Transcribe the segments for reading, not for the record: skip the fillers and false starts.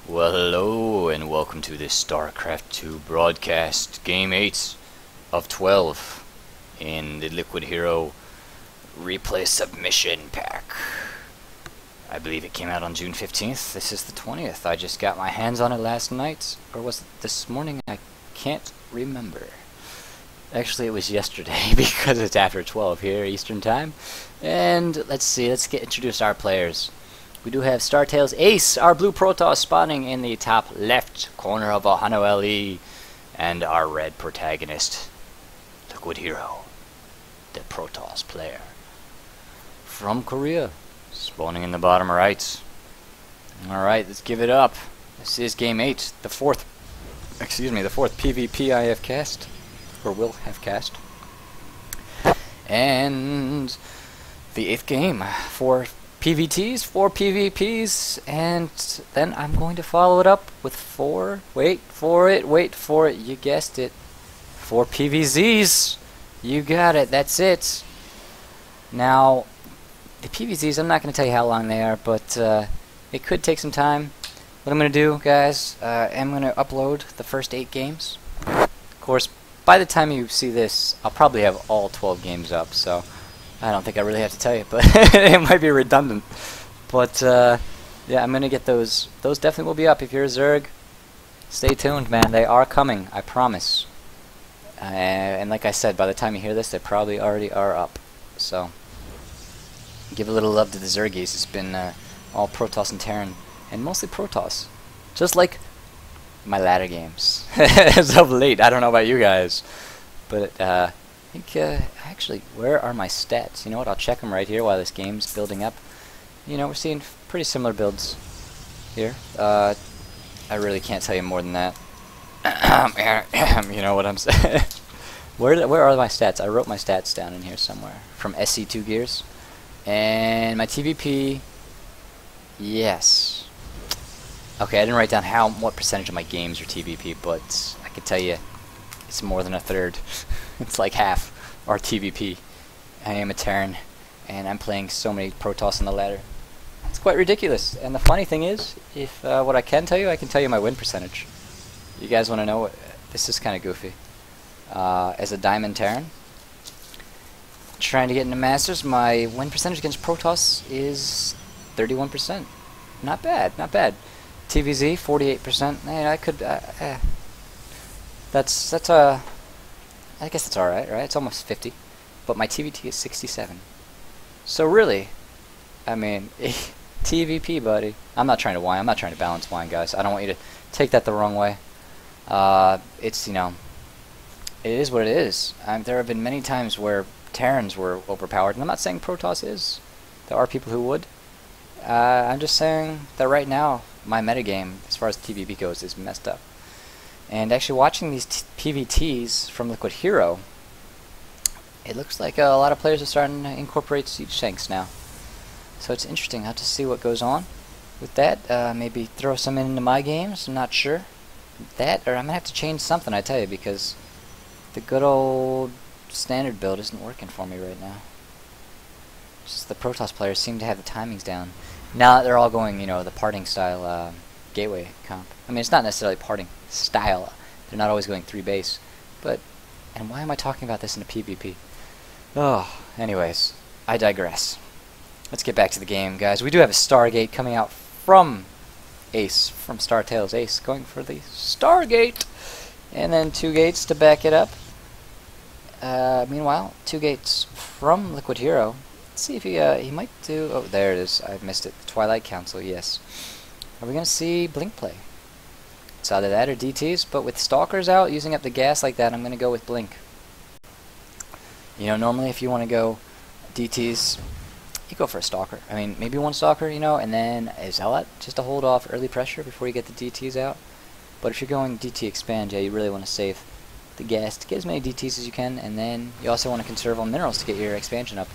Well, hello, and welcome to this StarCraft 2 broadcast, Game 8 of 12 in the LiquidHerO Replay Submission Pack. I believe it came out on June 15th. This is the 20th. I just got my hands on it last night, or was it this morning? I can't remember. Actually, it was yesterday because it's after 12 here, Eastern Time. And let's see, let's introduce our players. We do have STAcE, our blue Protoss spawning in the top left corner of Ohana LE, and our red protagonist, LiquidHerO, the Protoss player. From Korea, spawning in the bottom right. Alright, let's give it up. This is Game 8, the fourth PvP I have cast, or will have cast. And the 8th game for PVTs, 4 PvPs, and then I'm going to follow it up with 4, wait for it, you guessed it, 4 PVZs. You got it, that's it. Now, the PVZs, I'm not going to tell you how long they are, but it could take some time. What I'm going to do, guys, I'm going to upload the first 8 games. Of course, by the time you see this, I'll probably have all 12 games up, so I don't think I really have to tell you, but it might be redundant. But yeah, I'm gonna get those. Those definitely will be up. If you're a Zerg, stay tuned, man. They are coming, I promise. And like I said, by the time you hear this, they probably already are up. So give a little love to the Zergies. It's been all Protoss and Terran, and mostly Protoss, just like my latter games as of late. I don't know about you guys, but I think, actually, where are my stats? You know what, I'll check them right here while this game's building up. You know, we're seeing pretty similar builds here. I really can't tell you more than that. You know what I'm saying. Where are my stats? I wrote my stats down in here somewhere. From SC2 Gears. And my TVP, yes. Okay, I didn't write down what percentage of my games are TVP, but I can tell you it's more than a third. It's like half our TVP. I am a Terran, and I'm playing so many Protoss on the ladder. It's quite ridiculous. And the funny thing is, if what I can tell you my win percentage. You guys want to know what? This is kind of goofy. As a Diamond Terran, trying to get into Masters, my win percentage against Protoss is 31%. Not bad, not bad. TVZ 48%. Hey, I could. That's I guess that's alright, right? It's almost 50. But my TVT is 67. So really, I mean, TVP, buddy. I'm not trying to whine. I'm not trying to balance whine, guys. I don't want you to take that the wrong way. It's, you know, it is what it is. There have been many times where Terrans were overpowered, and I'm not saying Protoss is. There are people who would. I'm just saying that right now, my metagame, as far as TVP goes, is messed up. And actually watching these PVTs from LiquidHerO, it looks like a lot of players are starting to incorporate siege tanks now. So it's interesting. I'll have to see what goes on with that. Maybe throw some into my games. I'm not sure. That, or I'm going to have to change something, I tell you, because the good old standard build isn't working for me right now. Just the Protoss players seem to have the timings down. Now that they're all going, you know, the parting style gateway comp. I mean, it's not necessarily parting style. They're not always going 3 base. But, and why am I talking about this in a PvP? Oh, anyways, I digress. Let's get back to the game, guys. We do have a Stargate coming out from Ace, from STAcE, going for the Stargate. And then 2 gates to back it up. Meanwhile, 2 gates from LiquidHerO. Let's see if he might do. Oh, there it is. I missed it. Twilight Council. Yes. Are we gonna see Blink play? It's either that or DTs. But with Stalkers out, using up the gas like that, I'm gonna go with Blink. You know, normally if you want to go DTs, you go for a Stalker. I mean, maybe 1 Stalker, you know, and then a Zealot, just to hold off early pressure before you get the DTs out. But if you're going DT expand, yeah, you really want to save the gas to get as many DTs as you can, and then you also want to conserve on minerals to get your expansion up.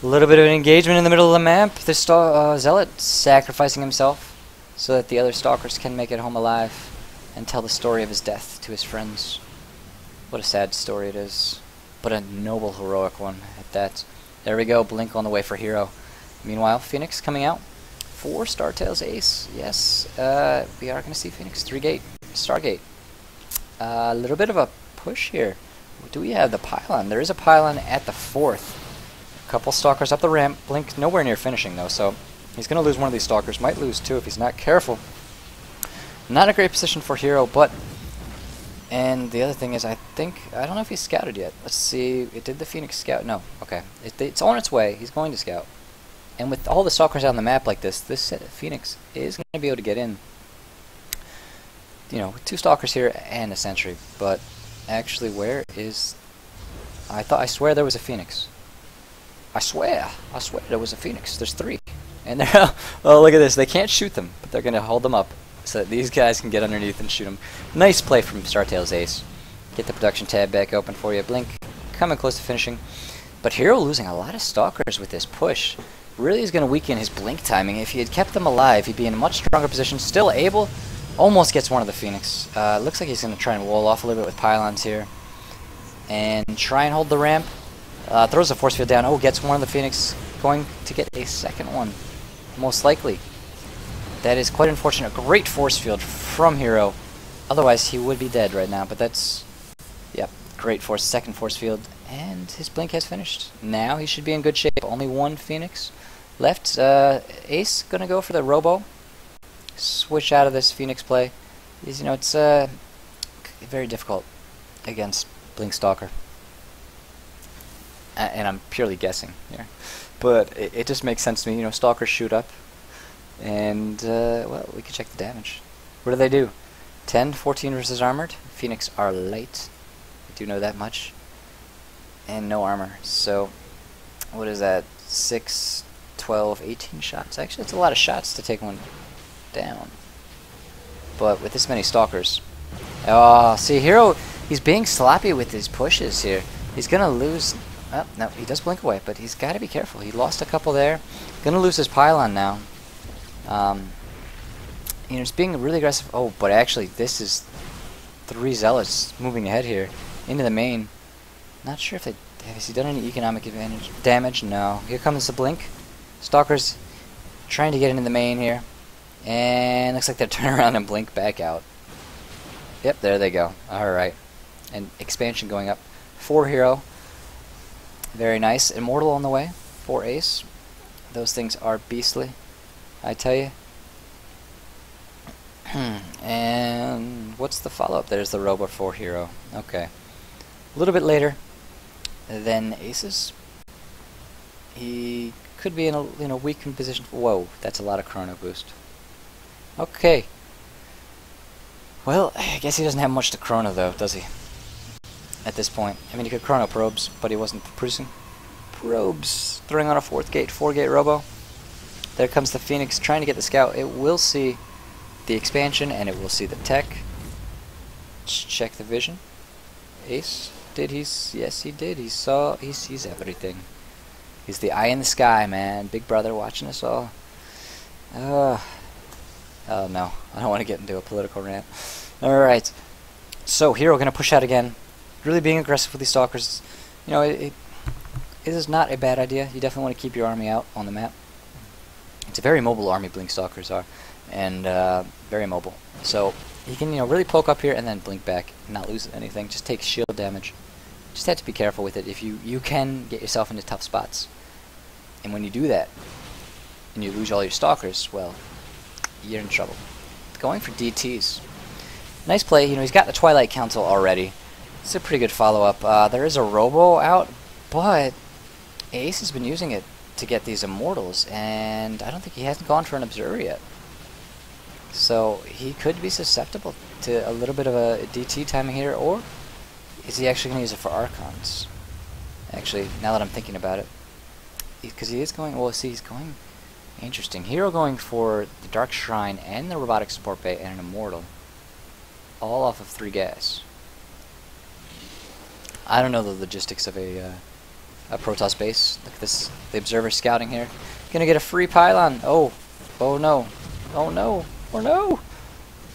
A little bit of an engagement in the middle of the map. This Zealot sacrificing himself so that the other Stalkers can make it home alive and tell the story of his death to his friends. What a sad story it is, but a noble, heroic one at that. There we go, Blink on the way for Hero. Meanwhile, Phoenix coming out 4 Star Tails Ace. Yes, we are going to see Phoenix 3-gate, Stargate. A little bit of a push here. Do we have the pylon? There is a pylon at the 4th. A couple stalkers up the ramp. Blink nowhere near finishing though, so he's going to lose one of these stalkers. Might lose 2 if he's not careful. Not a great position for Hero, but... And the other thing is, I don't know if he's scouted yet. Let's see, did the Phoenix scout? No, okay. It's on its way. He's going to scout. And with all the stalkers on the map like this Phoenix is going to be able to get in. You know, with 2 stalkers here and a sentry. But actually, where is... I swear there was a Phoenix. I swear there was a Phoenix. There's 3. And they're... oh, look at this. They can't shoot them, but they're going to hold them up so that these guys can get underneath and shoot them. Nice play from StarTails Ace. Get the production tab back open for you. Blink coming close to finishing. But Hero losing a lot of stalkers with this push. Really is going to weaken his blink timing. If he had kept them alive, he'd be in a much stronger position. Still able. Almost gets one of the Phoenix. Looks like he's going to try and wall off a little bit with pylons here. And try and hold the ramp. Throws the force field down. Oh, gets one of the Phoenix. Going to get a second one. Most likely. That is quite unfortunate. Great force field from Hero. Otherwise, he would be dead right now. But that's... Yep. Great second force field. And his blink has finished. Now he should be in good shape. Only 1 Phoenix left. Ace going to go for the Robo. Switch out of this Phoenix play. You know, it's very difficult against Blink Stalker. And I'm purely guessing here. But it just makes sense to me. You know, Stalkers shoot up. And, well, we can check the damage. What do they do? 10, 14 versus armored. Phoenix are light. I do know that much. And no armor. So, what is that? 6, 12, 18 shots. Actually, it's a lot of shots to take one down. But with this many stalkers. Oh, see, Hero, he's being sloppy with his pushes here. He's going to lose... Oh, no, he does blink away, but he's got to be careful. He lost a couple there. Going to lose his pylon now. You know, it's being really aggressive. Oh, but actually, this is 3 Zealots moving ahead here into the main. Not sure if they... Has he done any economic damage? No. Here comes the blink. Stalkers trying to get into the main here. And looks like they're turning around and blink back out. Yep, there they go. Alright. And expansion going up. 4 Hero. Very nice. Immortal on the way. 4 Ace. Those things are beastly, I tell you. And what's the follow-up? There's the Robo 4 Hero. Okay. A little bit later than Aces. He could be in a weakened position. Whoa, that's a lot of chrono boost. Okay. Well, I guess he doesn't have much to chrono though, does he? At this point. I mean, he could chrono probes, but he wasn't producing probes. Throwing on a 4th gate, 4-gate Robo. There comes the Phoenix trying to get the scout. It will see the expansion and it will see the tech. Let's check the vision. Ace. Did he? Yes, he did. He sees everything. He's the eye in the sky, man. Big brother watching us all. Oh no, I don't want to get into a political rant. Alright. So, Hero gonna push out again. Really being aggressive with these stalkers. You know, it is not a bad idea. You definitely want to keep your army out on the map. It's a very mobile army, Blink Stalkers are. And very mobile. So, he can, you know, really poke up here and then blink back. Not lose anything. Just take shield damage. Just have to be careful with it. If you can get yourself into tough spots. And when you do that, and you lose all your stalkers, well, you're in trouble. Going for DTs. Nice play. You know, he's got the Twilight Council already. It's a pretty good follow-up. There is a Robo out, but Ace has been using it to get these Immortals, and I don't think he hasn't gone for an Observer yet. So he could be susceptible to a little bit of a DT timing here, or is he actually going to use it for Archons? Actually, now that I'm thinking about it. Because he is going, well, see, he's going... Interesting. Hero going for the Dark Shrine and the Robotic Support Bay and an Immortal. All off of 3 gas. I don't know the logistics of a Protoss base. Look at this. The Observer scouting here. Gonna get a free pylon. Oh. Oh no. Oh no. Oh no.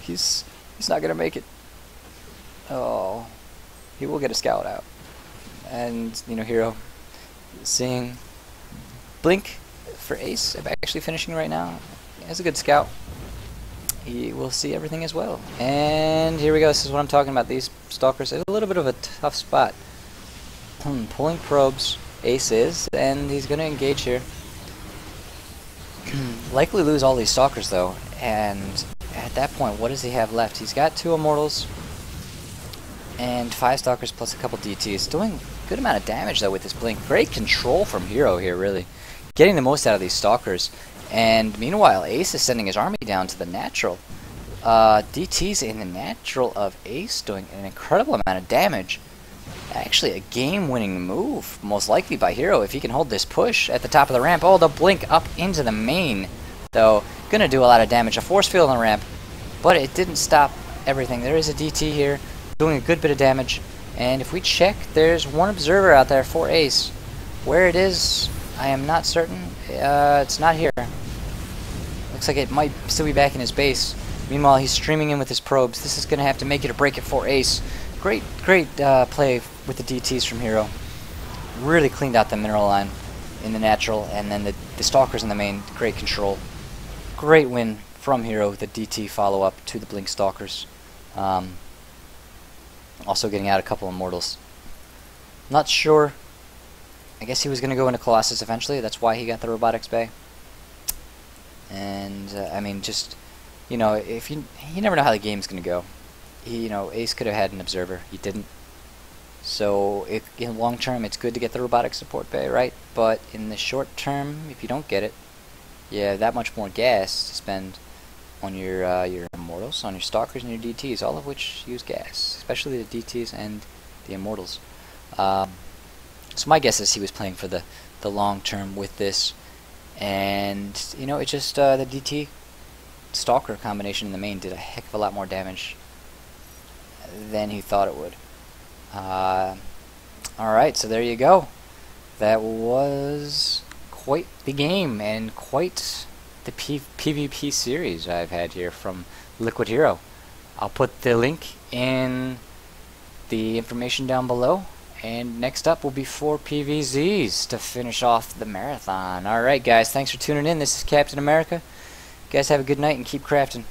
He's not gonna make it. Oh. He will get a scout out. And, you know, Hero seeing Blink for Ace, I'm actually finishing right now. as a good scout, he will see everything as well. And here we go. This is what I'm talking about. These stalkers are a little bit of a tough spot. Pulling probes, Ace is, and he's going to engage here. Likely lose all these stalkers though, and at that point, what does he have left? He's got 2 immortals and 5 stalkers plus a couple DTs. Doing a good amount of damage though with this blink. Great control from Hero here, really. Getting the most out of these stalkers. And meanwhile, Ace is sending his army down to the natural. DTs in the natural of Ace doing an incredible amount of damage. Actually a game-winning move, most likely by Hero, if he can hold this push at the top of the ramp. Oh, the blink up into the main, though. Gonna do a lot of damage. A force field on the ramp, but it didn't stop everything. There is a DT here, doing a good bit of damage. And if we check, there's one observer out there for Ace. Where it is, I am not certain. It's not here. Looks like it might still be back in his base. Meanwhile, he's streaming in with his probes. This is gonna have to make it or break it for Ace. Great play with the DTs from Hero. Really cleaned out the mineral line in the natural, and then the stalkers in the main. Great control. Great win from Hero with the DT follow-up to the blink stalkers. Also getting out a couple of immortals. Not sure. I guess he was going to go into Colossus eventually. That's why he got the robotics bay. And I mean, just, you know, if you never know how the game's going to go. You know, Ace could have had an observer. He didn't. So in long term, it's good to get the robotic support bay, right? But in the short term, if you don't get it, you have that much more gas to spend on your immortals, on your stalkers and your DTs, all of which use gas, especially the DTs and the immortals. So my guess is he was playing for the long term with this, and you know, it just the DT stalker combination in the main did a heck of a lot more damage than he thought it would. Alright, so there you go. That was quite the game and quite the PvP series I've had here from LiquidHerO. I'll put the link in the information down below. And next up will be 4 PvZs to finish off the marathon. Alright guys, thanks for tuning in. This is Captain America. You guys have a good night and keep crafting.